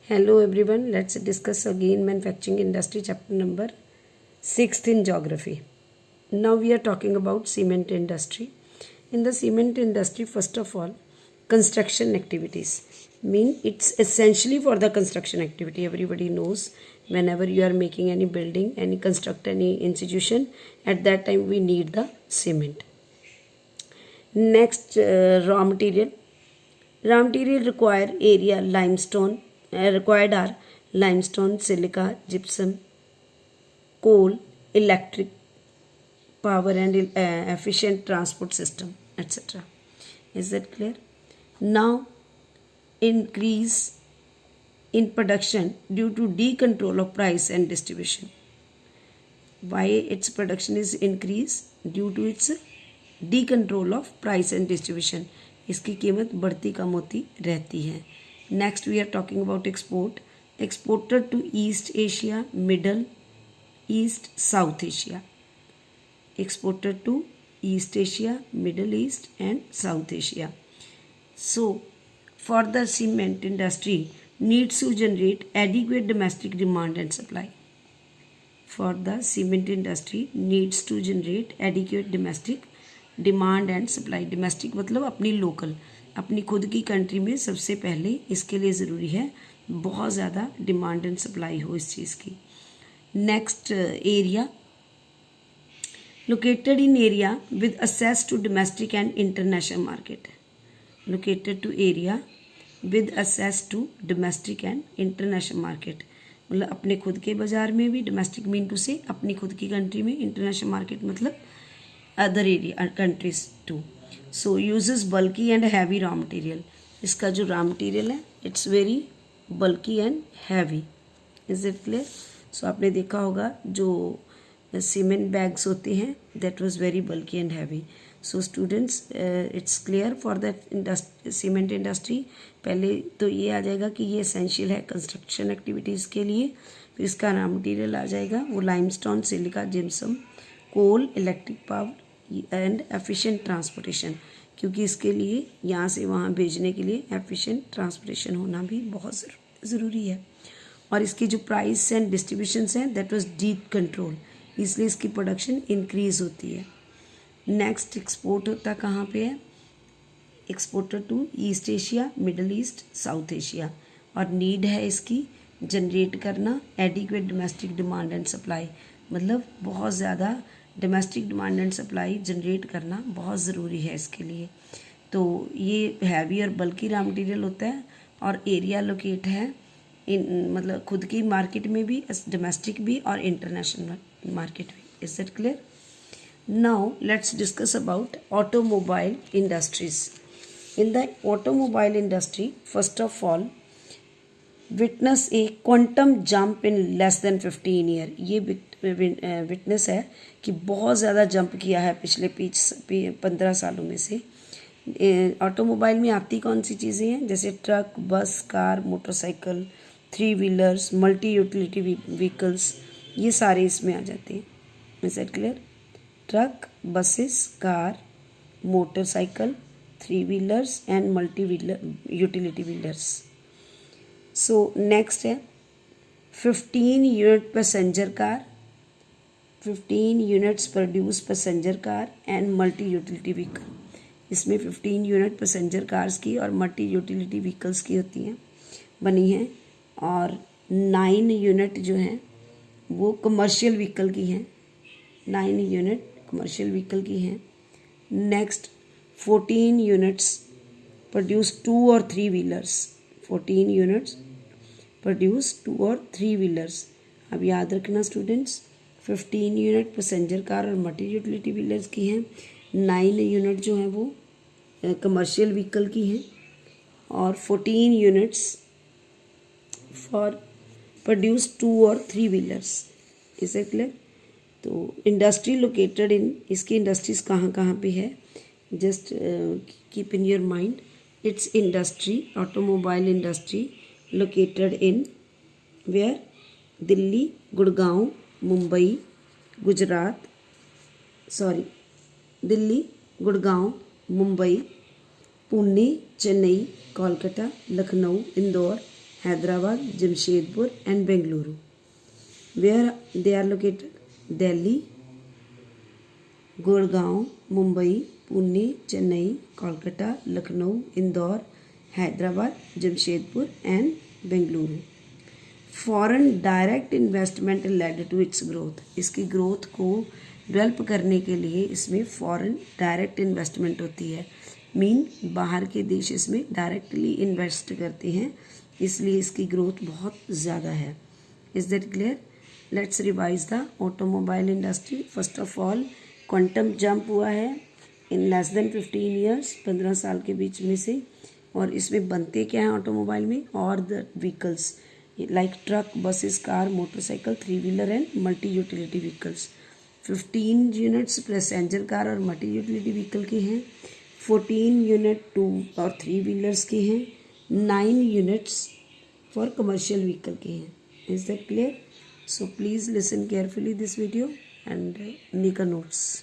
Hello everyone, let's discuss again manufacturing industry chapter number 6th in geography. Now we are talking about cement industry. In the cement industry, first of all, construction activities mean it's essentially for the construction activity. Everybody knows whenever you are making any building, any construct any institution, at that time we need the cement. Next, raw material. Raw material required are limestone, silica, gypsum, coal, electric power and efficient transport system, etc. Is that clear? Now, increase in production due to decontrol of price and distribution. Why its production is increased? Due to its decontrol of price and distribution. इसकी कीमत बढ़ती कम होती रहती है. Next we are talking about export. Exported to East Asia, Middle East, South Asia. Exported to East Asia, Middle East and South Asia. So, for the cement industry needs to generate adequate domestic demand and supply. For the cement industry needs to generate adequate domestic demand and supply. Domestic मतलब अपनी local, अपनी खुद की country में सबसे पहले इसके लिए ज़रूरी है बहुत ज़्यादा डिमांड एंड सप्लाई हो इस चीज़ की. Next, area. Located in area with access to domestic and international market. Located to area with access to domestic and international market, मतलब अपने खुद के बाज़ार में भी, डोमेस्टिक मीन टू से अपनी खुद की कंट्री में, इंटरनेशनल मार्केट मतलब other area countries too. So uses bulky and heavy raw material. इसका जो raw material है it's very bulky and heavy. Is it clear? So आपने देखा होगा जो सीमेंट बैग्स होते हैं that was very bulky and heavy. So students it's clear for that cement industry. पहले तो ये आ जाएगा कि ये एसेंशियल है कंस्ट्रक्शन एक्टिविटीज़ के लिए. फिर इसका रॉ मटेरियल आ जाएगा वो limestone, silica, gypsum, coal, electric power and efficient transportation, क्योंकि इसके लिए यहाँ से वहाँ भेजने के लिए एफिशिएंट ट्रांसपोर्टेशन होना भी बहुत ज़रूरी है. और इसकी जो प्राइस एंड डिस्ट्रीब्यूशंस हैं दैट वाज डीप कंट्रोल, इसलिए इसकी प्रोडक्शन इंक्रीज होती है. नेक्स्ट, एक्सपोर्ट होता कहाँ पे है? Exported to East Asia, Middle East, South Asia. और नीड है इसकी जनरेट करना adequate domestic demand and supply, मतलब बहुत ज़्यादा domestic demand and supply generate करना बहुत ज़रूरी है इसके लिए. तो ये हैवी और बल्की रॉ मटेरियल होता है और एरिया लोकेट है इन मतलब खुद की मार्केट में भी, डोमेस्टिक भी और इंटरनेशनल मार्केट भी. Is that clear? Now let's discuss about automobile industries. In the automobile industry first of all witness A quantum jump in less than 15 year. ये विटनेस है कि बहुत ज़्यादा जंप किया है पिछले 15 सालों में से. ऑटोमोबाइल में आती कौन सी चीज़ें हैं? जैसे ट्रक, बस, car, motorcycle, 3 wheelers, multi utility vehicles, ये सारे इसमें आ जाते हैं. Is that clear? Truck, buses, car, motorcycle, 3 wheelers and multi utility wheelers. So next है 15 unit passenger car, 15 units produce passenger car and multi utility vehicle. इसमें 15 unit passenger cars की और multi utility vehicles की होती हैं, बनी हैं. और 9 यूनिट जो हैं वो कमर्शियल व्हीकल की हैं. 9 यूनिट कमर्शियल व्हीकल की हैं. नेक्स्ट, 14 यूनिट्स प्रोड्यूस 2 और 3 व्हीलर्स. 14 यूनिट्स प्रोड्यूस 2 और 3 व्हीलर्स. अब याद रखना स्टूडेंट्स, 15 यूनिट पैसेंजर कार और मल्टी यूटिलिटी व्हीलर्स की हैं. 9 यूनिट जो हैं वो कमर्शियल व्हीकल की हैं और 14 यूनिट्स फॉर प्रोड्यूस 2 और 3 व्हीलर्स. Is it clear? तो इंडस्ट्री लोकेटेड इन, इसकी इंडस्ट्रीज कहाँ कहाँ पे है? Just keep in your mind. It's industry, automobile industry located in where? Delhi, Gurgaon, Mumbai, Gujarat, Delhi, Gurgaon, Mumbai, Pune, Chennai, Kolkata, Lucknow, Indore, Hyderabad, Jamshedpur and Bengaluru. Where they are located? Delhi, Gurgaon, Mumbai, Pune, Chennai, Kolkata, Lucknow, Indore, Hyderabad, Jamshedpur and Bengaluru. Foreign direct investment led to its growth, इसकी growth को develop करने के लिए इसमें foreign direct investment होती है, mean बाहर के देश इसमें डायरेक्टली इन्वेस्ट करते हैं, इसलिए इसकी ग्रोथ बहुत ज़्यादा है. Is that clear? Let's revise the automobile industry. First of all quantum jump हुआ है इन लेस देन 15 ईयर्स, 15 साल के बीच में से. और इसमें बनते क्या हैं ऑटोमोबाइल में? और the vehicles like truck, buses, car, motorcycle, 3 wheeler and multi utility vehicles. 15 units passenger car और मल्टी यूटिलिटी व्हीकल के हैं. 14 यूनिट 2 और 3 व्हीलर्स के हैं. 9 यूनिट्स फॉर कमर्शियल व्हीकल के हैं. Is that clear? So please listen carefully this video and make a notes.